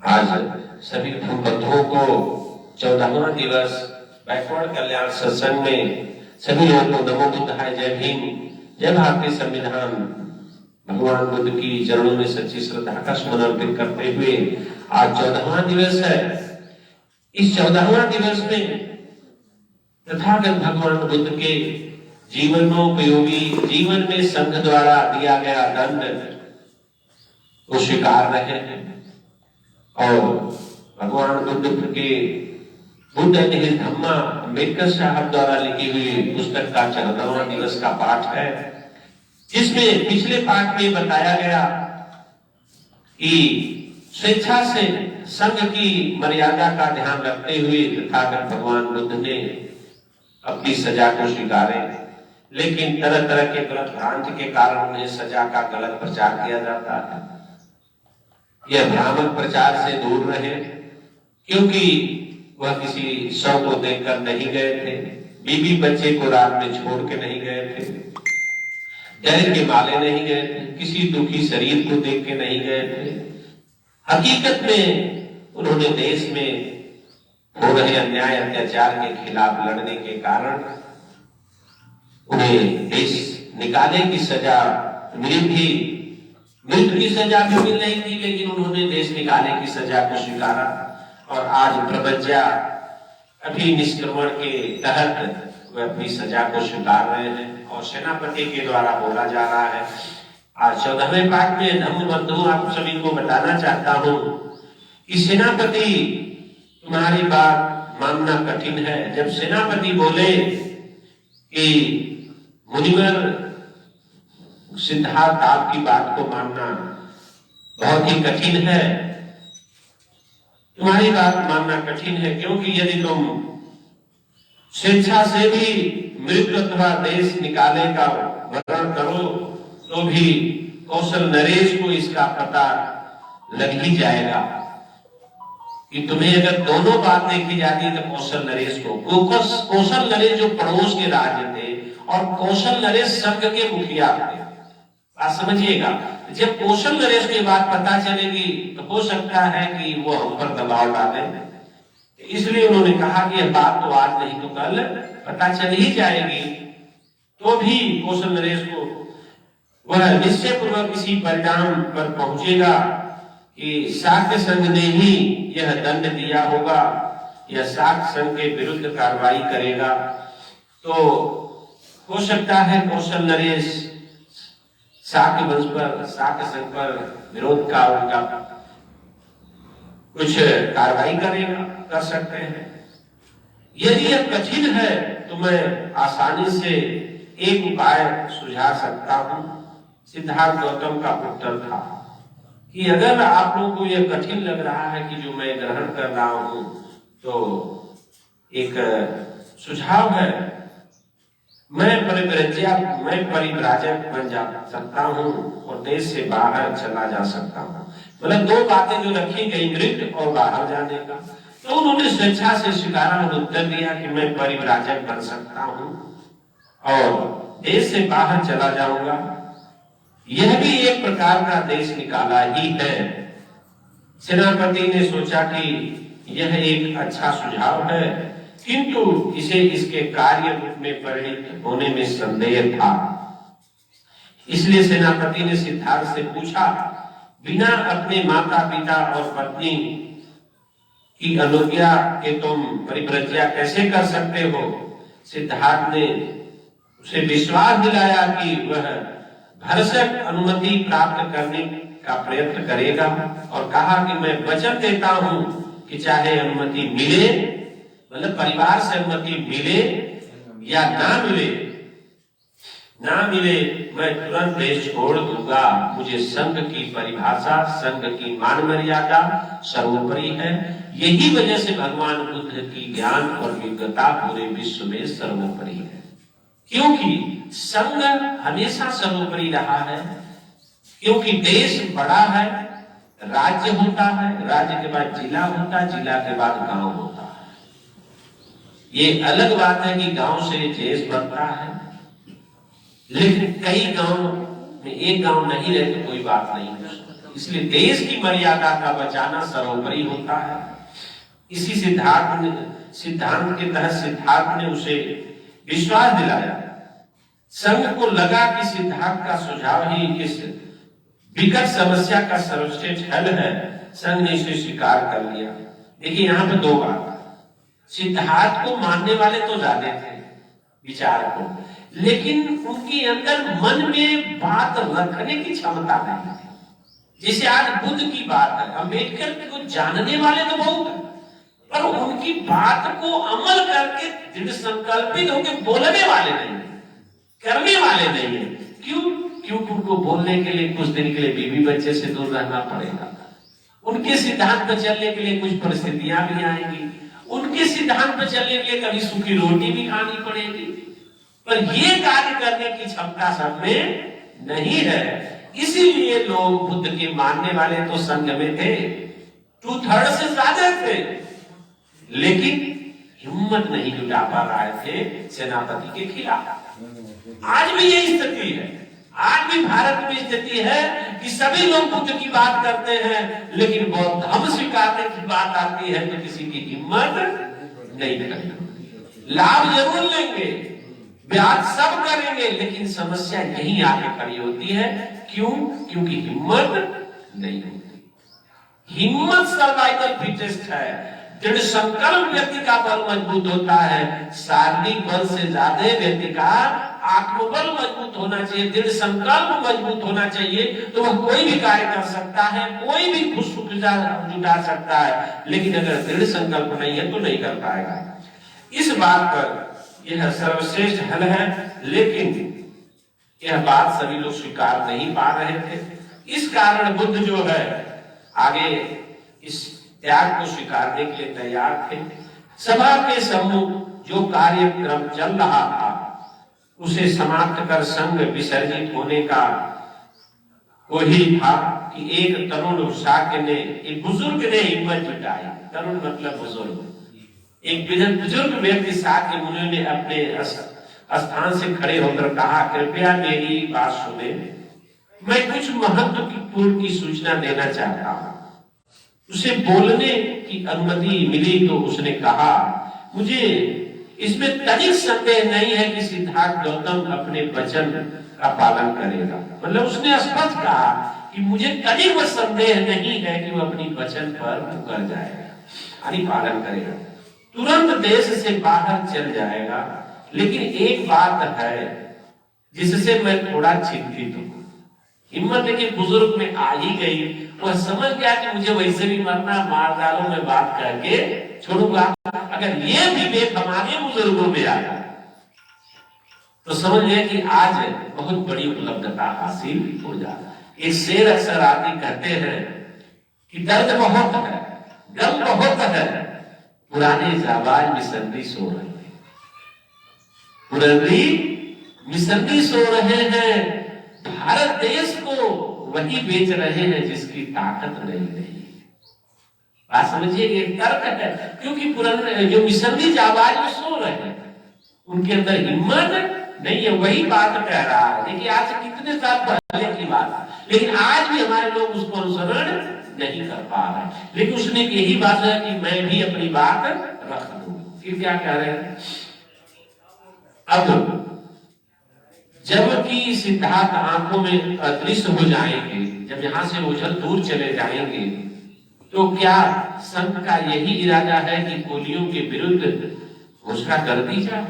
आज सभी बंधुओं को 14वां दिवस बैकवर्ड कल्याण सत्संग में सभी लोगों को नमो बुद्धाय, जय भीम, जय भारतीय संविधान, भगवान बुद्ध की चरणों में सच्ची श्रद्धा का सुमन अर्पित करते हुए आज 14वां दिवस है। इस 14वां दिवस में तथागत भगवान बुद्ध के जीवनोपयोगी जीवन में संघ द्वारा दिया गया दंड को स्वीकार रहे हैं और भगवान बुद्ध के बुद्ध एंड हिज धम्मा अम्बेडकर साहब द्वारा लिखी हुई पुस्तक का 14वां दिवस का पाठ है, जिसमें पिछले पाठ में बताया गया कि स्वेच्छा से संघ की मर्यादा का ध्यान रखते हुए तथागत भगवान बुद्ध ने अपनी सजा को स्वीकारे, लेकिन तरह तरह के गलत भ्रांति के कारण उन्हें सजा का गलत प्रचार किया जाता है। यह भ्रामक प्रचार से दूर रहे, क्योंकि वह किसी शव को देखकर नहीं गए थे, बीबी बच्चे को रात में छोड़ के नहीं गए थे, डर के माले नहीं गए थे, किसी दुखी शरीर को देख के नहीं गए थे। हकीकत में उन्होंने देश में हो रहे अन्याय अत्याचार के खिलाफ लड़ने के कारण उन्हें देश निकाले की सजा मिली थी, मृत्यु की सजा भी मिल रही थी, लेकिन उन्होंने देश निकाले की सजा को स्वीकारा और आज प्रवज्ञा अभी निष्क्रमण के तहत वे अपनी सजा को स्वीकार रहे हैं और सेनापति के द्वारा बोला जा रहा है। आज 14वें पाठ में धम्म बंधु आप सभी को बताना चाहता हूं कि सेनापति तुम्हारी बात मानना कठिन है। जब सेनापति बोले कि मुनिवर सिद्धार्थ आपकी बात को मानना बहुत ही कठिन है, तुम्हारी बात मानना कठिन है, क्योंकि यदि तुम स्वेच्छा से भी मृत्यु अथवा देश निकाले का वर्णन करो तो भी कौशल नरेश को इसका पता लग ही जाएगा कि तुम्हें अगर दोनों बात देखी जाती है तो कौशल नरेश को, कौशल नरेश जो पड़ोस के राज्य थे और कौशल नरेश संघ के मुखिया थे। बात समझिएगा, जब कौशल नरेश की बात पता चलेगी तो हो सकता है कि वो हम पर दबाव डाले, इसलिए उन्होंने कहा कि यह बात तो आज नहीं तो कल पता चल ही जाएगी। तो भी कौशल नरेश को वह निश्चय पूर्वक इसी परिणाम पर पहुंचेगा कि शाक्य संघ ने ही यह दंड दिया होगा, यह शाक्य संघ के विरुद्ध कार्रवाई करेगा। तो हो सकता है कौशल नरेश शाक्य वंश पर, शाक्य संघ पर विरोध का उनका कुछ कार्रवाई करेगा, कर सकते हैं। यदि यह कठिन है तो मैं आसानी से एक उपाय सुझा सकता हूं। सिद्धार्थ गौतम का उत्तर था कि अगर आप लोगों को यह कठिन लग रहा है कि जो मैं ग्रहण कर रहा हूं, तो एक सुझाव है, मैं परिव्राजक बन जा सकता हूं और देश से बाहर चला जा सकता हूं। मतलब दो बातें जो रखी गई, मृत्यु और बाहर जाने का, तो उन्होंने स्वेच्छा से स्वीकारा और उत्तर दिया कि मैं परिव्राजक बन सकता हूं और देश से बाहर चला जाऊंगा। यह भी एक प्रकार का देश निकाला ही है। सेनापति ने सोचा कि यह एक अच्छा सुझाव है, किंतु इसे इसके कार्य रूप में परिणित होने में संदेह था। इसलिए सेनापति ने सिद्धार्थ से पूछा, बिना अपने माता पिता और पत्नी की अनुज्ञा के तुम परिव्रज्या कैसे कर सकते हो? सिद्धार्थ ने उसे विश्वास दिलाया कि वह भरसक अनुमति प्राप्त करने का प्रयत्न करेगा और कहा कि मैं वचन देता हूं कि चाहे अनुमति मिले, मतलब परिवार से अनुमति मिले या ना मिले, मैं तुरंत देश छोड़ दूंगा। मुझे संघ की परिभाषा, संघ की मान मर्यादा सर्वोपरि है। यही वजह से भगवान बुद्ध की ज्ञान और विज्ञता पूरे विश्व में सर्वोपरि है, क्योंकि संघ हमेशा सर्वोपरि रहा है। क्योंकि देश बड़ा है, राज्य होता है, राज्य के बाद जिला होता है, जिला के बाद गांव होता है। ये अलग बात है कि गांव से देश बनता है, लेकिन कई गांव में एक गांव नहीं रहे तो कोई बात नहीं हो सकती। इसलिए देश की मर्यादा का बचाना सर्वोपरि होता है। इसी सिद्धांत के तहत सिद्धार्थ ने उसे विश्वास दिलाया। संघ को लगा कि सिद्धार्थ का सुझाव ही इस विकट समस्या का सर्वश्रेष्ठ हल है। संघ ने इसे स्वीकार कर लिया। देखिए यहाँ पे दो बात, सिद्धार्थ को मानने वाले तो ज्यादा थे विचार को, लेकिन उनके अंदर मन में बात रखने की क्षमता नहीं थी। जैसे आज बुद्ध की बात है, अम्बेडकर को जानने वाले तो बहुत है, पर उनकी बात को अमल करके दृढ़ संकल्पित होकर बोलने वाले नहीं, करने वाले नहीं है। क्यों? क्योंकि उनको बोलने के लिए कुछ दिन के लिए बीवी बच्चे से दूर रहना पड़ेगा, उनके सिद्धांत पर चलने के लिए कुछ परिस्थितियां भी आएंगी, उनके सिद्धांत पर चलने के लिए कभी सूखी रोटी भी खानी पड़ेगी, पर ये कार्य करने की क्षमता सब में नहीं है। इसीलिए लोग बुद्ध के मानने वाले तो संघ में थे, 2/3 से ज्यादा थे, लेकिन हिम्मत नहीं जुटा पा रहे थे सेनापति के खिलाफ। आज भी यही स्थिति है। आज भी भारत में स्थिति है कि सभी लोग बुद्ध की बात करते हैं, लेकिन बौद्ध धर्म स्वीकारने की बात आती है तो किसी की हिम्मत नहीं करती। लाभ जरूर लेंगे, ब्याज सब करेंगे, लेकिन समस्या यही आके खड़ी होती है। क्यों? क्योंकि हिम्मत नहीं होती। हिम्मत सर्वाइवल फिटेस्ट है। दृढ़ संकल्प व्यक्ति का बल मजबूत होता है। शारीरिक बल से ज्यादा व्यक्ति का आत्मबल मजबूत होना चाहिए, दृढ़ संकल्प मजबूत होना चाहिए, तो वह कोई भी कार्य कर सकता है, कोई भी खुश जुटा सकता है। लेकिन अगर दृढ़ संकल्प नहीं है तो नहीं कर पाएगा। इस बात पर यह सर्वश्रेष्ठ हल है, लेकिन यह बात सभी लोग स्वीकार नहीं पा रहे थे। इस कारण बुद्ध जो है आगे इस त्याग को स्वीकारने के लिए तैयार थे। सभा के सम्मुख जो कार्यक्रम चल रहा था उसे समाप्त कर संघ विसर्जित होने का वही था कि एक तरुण शाक्य ने, एक बुजुर्ग ने हिम्मत जुटाई। तरुण मतलब बुजुर्ग। एक बुजुर्ग व्यक्ति शाक्य मुनि ने अपने स्थान से खड़े होकर कहा, कृपया मेरी बात सुने, मैं कुछ महत्वपूर्ण की सूचना देना चाहता हूं। उसे बोलने की अनुमति मिली तो उसने कहा, मुझे इसमें तनिक संदेह नहीं है कि सिद्धार्थ गौतम अपने वचन का पालन करेगा। मतलब उसने स्पष्ट कहा कि मुझे तनिक संदेह नहीं है कि वो अपनी वचन पर उतर जाएगा, यानी पालन करेगा, तुरंत देश से बाहर चल जाएगा। लेकिन एक बात है जिससे मैं थोड़ा चिंतित हूं। हिम्मत देखिए बुजुर्ग में आ ही गई, वह समझ गया कि मुझे वैसे भी मरना, मार डालो, मैं बात करके छोड़ूंगा। अगर ये विवेक हमारे बुजुर्गों में आ जाए तो समझ लिया कि आज बहुत बड़ी उपलब्धता हासिल हो जाए। एक शेर अक्सर आदमी कहते हैं कि दर्द बहुत है, गम बहुत है, पुराने जाबाज मिसंदी सो रहे हैं, पुरानी मिसंदी सो रहे हैं, भारत देश को वही बेच रहे हैं जिसकी ताकत नहीं। बात समझिए, एक तर्क है, क्योंकि पुराने जो मिसंदी जाबाज में सो रहे हैं उनके अंदर हिम्मत नहीं है। वही बात कह रहा है। देखिए आज से कितने साल पहले की बात, लेकिन आज भी हमारे लोग उसको अनुसरण नहीं कर पा रहे। लेकिन उसने यही बात है कि मैं भी अपनी बात रख दूं। फिर क्या कह रहे हैं, अब जबकि सिद्धार्थ आंखों में अदृश्य हो जाएंगे, जब यहां से ओझल दूर चले जाएंगे, तो क्या संघ का यही इरादा है कि कोलियों के विरुद्ध घोषणा कर दी जाए?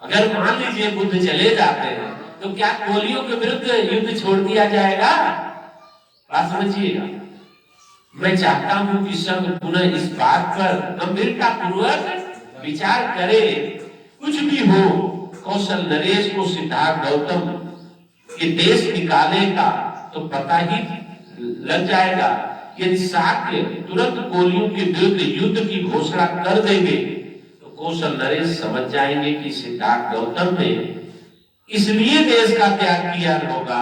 अगर मान लीजिए बुद्ध चले जाते हैं तो क्या कोलियों के विरुद्ध युद्ध छोड़ दिया जाएगा? बात समझिएगा। मैं चाहता हूं कि संघ पुनः इस बात पर गंभीरता पूर्वक विचार करे। कुछ भी हो, कौशल नरेश को सिद्धार्थ गौतम के देश निकालेगा तो पता ही लग जाएगा। यदि शाक्य तुरंत कोलियों के विरुद्ध युद्ध की घोषणा कर देंगे तो कौशल नरेश समझ जाएंगे कि सिद्धार्थ गौतम ने इसलिए देश का त्याग किया होगा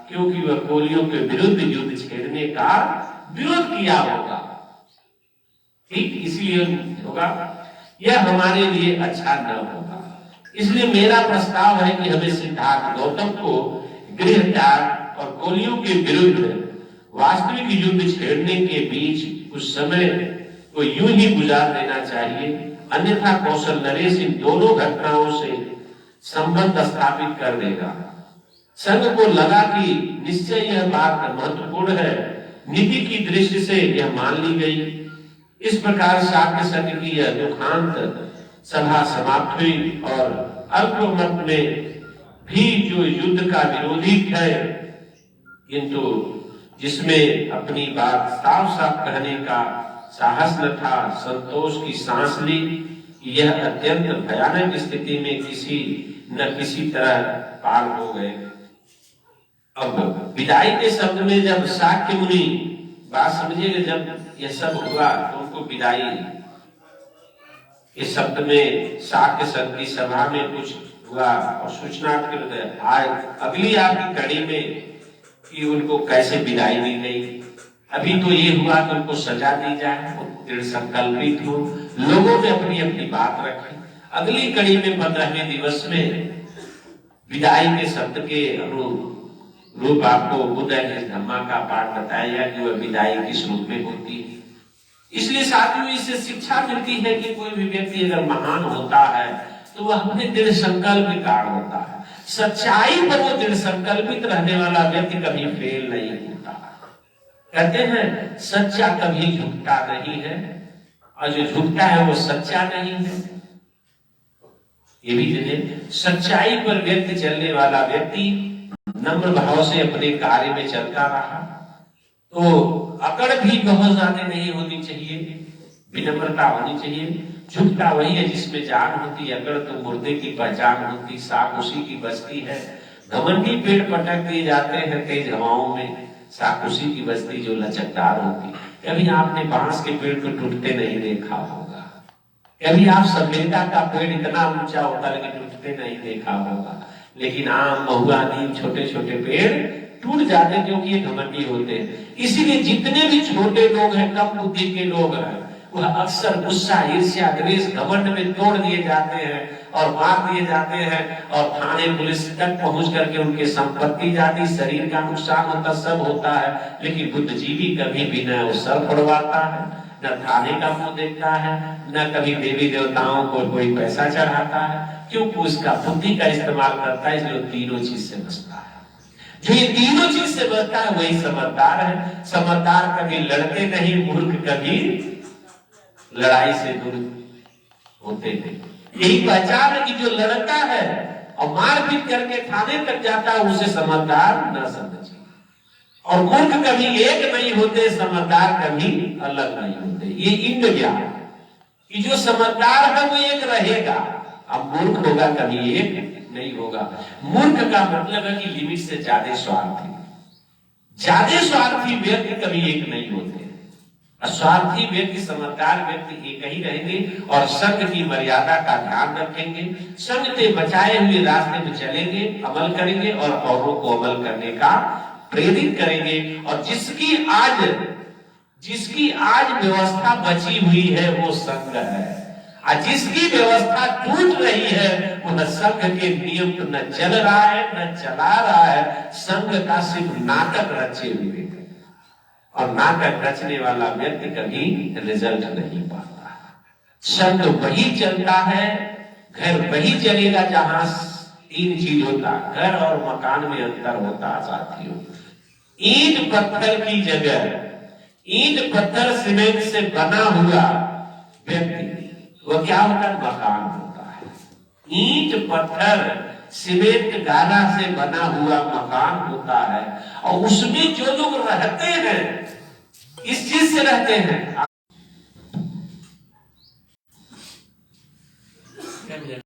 क्योंकि वह कोलियों के विरुद्ध युद्ध छेड़ने का विरोध किया होगा। ठीक इसलिए होगा, यह हमारे लिए अच्छा न होगा। इसलिए मेरा प्रस्ताव है कि हमें सिद्धार्थ गौतम को गृह त्याग और कोलियों के विरुद्ध वास्तविक युद्ध छेड़ने के बीच कुछ समय को यूं ही गुजार देना चाहिए, अन्यथा कौशल नरेश इन दोनों घटनाओं से संबंध स्थापित कर देगा। संघ को लगा कि निश्चय यह बात महत्वपूर्ण है, नीति की दृष्टि से यह मान ली गई। इस प्रकार शाक्य संघ की यह दुखांत सभा समाप्त हुई और अल्पमत में भी जो युद्ध का विरोधी है, किंतु जिसमें अपनी बात साफ साफ कहने का साहस न था, संतोष की सांस ली कि यह अत्यंत भयानक स्थिति में किसी न किसी तरह पार हो गए। अब विदाई के शब्द में जब शाक्य मुनि बात समझिएगा, जब यह सब हुआ तो उनको विदाई इस शब्द में शाक्य संघ की सभा में कुछ हुआ और सूचना आज अगली आपकी कड़ी में कि उनको कैसे विदाई दी गई। अभी तो ये हुआ कि उनको सजा दी जाए, वो दृढ़ संकल्पित हो, लोगों ने अपनी अपनी बात रखी। अगली कड़ी में 15वें दिवस में विदाई के शब्द के अनुरूप आपको बुद्ध के धम्मा का पाठ बताया कि वह विदाई किस रूप में होती है। इसलिए साथियों इससे शिक्षा मिलती है कि कोई भी व्यक्ति अगर महान होता है तो वह अपने दृढ़ संकल्प के कारण होता है। सच्चाई पर वो दृढ़ संकल्पित रहने वाला व्यक्ति कभी फेल नहीं होता। कहते हैं सच्चा कभी झुकता नहीं है और जो झुकता है वो सच्चा नहीं है। ये भी जैसे सच्चाई पर व्यक्ति चलने वाला व्यक्ति नम्र भाव से अपने कार्य में चलता रहा तो अकड़ भी बहुत ज्यादा नहीं होनी चाहिए, विनम्रता होनी चाहिए। झुकता वही है जिसमें जान होती, अकड़ तो मुर्दे की पहचान होती, साख उसी की बस्ती है। घमंडी पेड़ पटक दिए जाते हैं तेज हवाओं में, साख उसी की बस्ती जो लचकदार होती। कभी आपने बांस के पेड़ को टूटते नहीं देखा होगा, कभी आप सफेदा का पेड़ इतना ऊंचा होता लेकिन टूटते नहीं देखा होगा। लेकिन आम, महुआ, नीम छोटे छोटे पेड़ टूट जाते क्योंकि ये घमंडी होते हैं। इसीलिए जितने भी छोटे लोग हैं, कम बुद्धि के लोग हैं, वह अक्सर गुस्सा, ईर्ष्या, द्वेष, घमंड में तोड़ दिए जाते हैं और मार दिए जाते हैं और थाने पुलिस तक पहुंच करके उनकी संपत्ति जाती, शरीर का नुकसान होता, सब होता है। लेकिन बुद्धिजीवी कभी भी न वो सर फोड़वाता है, न थाने का मुंह देखता है, न कभी देवी देवताओं को कोई पैसा चढ़ाता है, क्योंकि उसका बुद्धि का इस्तेमाल करता है। इसलिए तीनों चीज से बचता है। जो ये तीनों चीज से बचता है वही समझदार है। समझदार कभी लड़ते नहीं, मूर्ख कभी लड़ाई से दूर होते थे। यही पहचान है कि जो लड़ता है और मारपीट करके थाने तक जाता है उसे समझदार न समझिए। और मूर्ख कभी एक नहीं होते, समझदार कभी अलग नहीं होते। ये इंड ज्ञान कि जो समझदार है वो एक रहेगा, अब मूर्ख होगा कभी एक नहीं होगा। मूर्ख का मतलब है कि लिमिट से ज्यादा स्वार्थी। ज्यादा स्वार्थी व्यक्ति कभी एक नहीं होते। स्वार्थी व्यक्ति, समझदार व्यक्ति एक ही रहेंगे और संघ की मर्यादा का ध्यान रखेंगे, संघ से बचाए हुए रास्ते में चलेंगे, अमल करेंगे और औरों को अमल करने का प्रेरित करेंगे। और जिसकी आज व्यवस्था बची हुई है वो संघ है, और जिसकी व्यवस्था टूट रही है वह संघ के नियम न चल रहा है न चला रहा है। संघ का सिर्फ नाटक रचे हुए है और नाटक रचने वाला व्यक्ति कभी रिजल्ट नहीं पाता। संघ वही चलता है, घर वही चलेगा जहां तीन चीज होता, घर और मकान में अंतर होता साथियों। ईंट पत्थर की जगह ईंट पत्थर सीमेंट से बना हुआ व्यक्ति वो क्या होता है? मकान होता है। ईंट पत्थर सीमेंट गाला से बना हुआ मकान होता है और उसमें जो लोग रहते हैं इस चीज से रहते हैं।